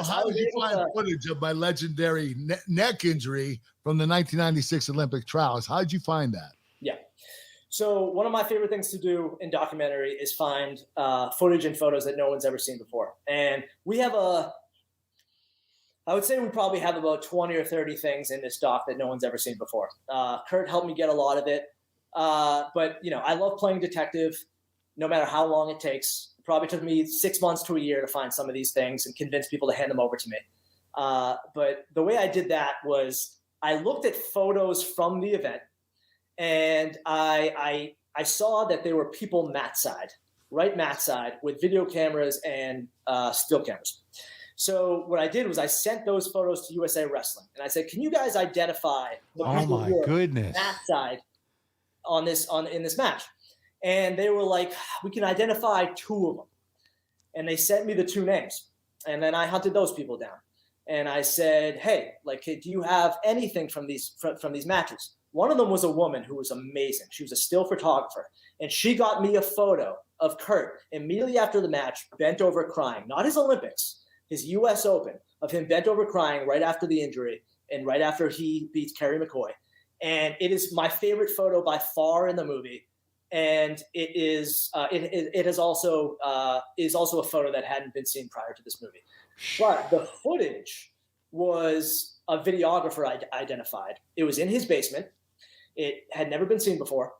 How did you find footage of my legendary neck injury from the 1996 Olympic trials? How did you find that? Yeah. So one of my favorite things to do in documentary is find footage and photos that no one's ever seen before. And we have I would say we probably have about 20 or 30 things in this doc that no one's ever seen before. Kurt helped me get a lot of it. But, I love playing detective no matter how long it takes. It probably took me 6 months to a year to find some of these things and convince people to hand them over to me. But the way I did that was I looked at photos from the event, and I saw that there were people mat side with video cameras and still cameras. So what I did was I sent those photos to USA Wrestling, and I said, "Can you guys identify the people who are mat side in this match?" And they were like, "We can identify 2 of them." And they sent me the 2 names, and then I hunted those people down. And I said, "Hey, do you have anything from these matches?" One of them was a woman who was amazing. She was a still photographer, and she got me a photo of Kurt immediately after the match, bent over crying. Not his Olympics, his U.S. Open, of him bent over crying right after the injury and right after he beats Kerry McCoy. And it is my favorite photo by far in the movie. And it is also a photo that hadn't been seen prior to this movie. But the footage was a videographer identified. It was in his basement. It had never been seen before.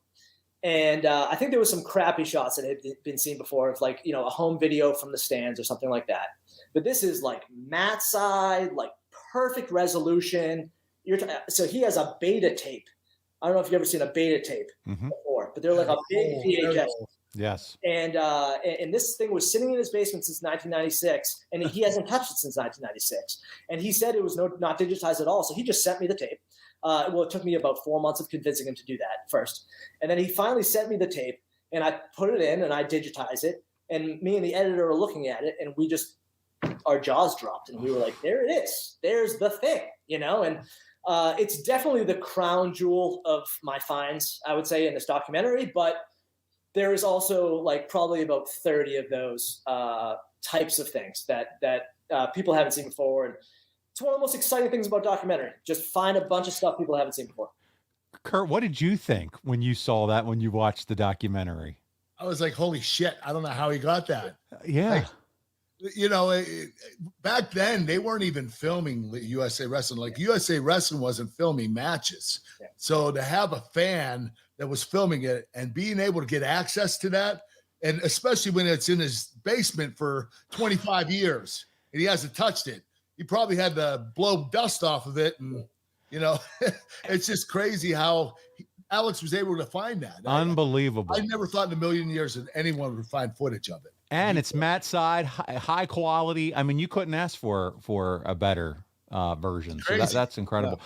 And I think there was some crappy shots that had been seen before of a home video from the stands or something like that. But this is mat side, perfect resolution. So he has a beta tape. I don't know if you've ever seen a beta tape before, but they're like a big VHS. Yes. And this thing was sitting in his basement since 1996, and he hasn't touched it since 1996. And he said it was not digitized at all, so he just sent me the tape. It took me about 4 months of convincing him to do that first. And then he finally sent me the tape, and I put it in, and I digitized it. And me and the editor are looking at it, and our jaws dropped, and we were like, there it is. There's the thing, And it's definitely the crown jewel of my finds, I would say, in this documentary. But there is also probably about 30 of those types of things that people haven't seen before. And it's one of the most exciting things about documentary. Just find a bunch of stuff people haven't seen before. Kurt, what did you think when you saw that, when you watched the documentary? I was like, holy shit. I don't know how he got that. Yeah. Back then they weren't even filming USA Wrestling. USA Wrestling wasn't filming matches. Yeah. So to have a fan that was filming it and being able to get access to that, and especially when it's in his basement for 25 years and he hasn't touched it, he probably had to blow dust off of it. And, it's just crazy how Alex was able to find that. Unbelievable. I never thought in a million years that anyone would find footage of it. And it's mat side, high quality. I mean, you couldn't ask for a better version. So that's incredible.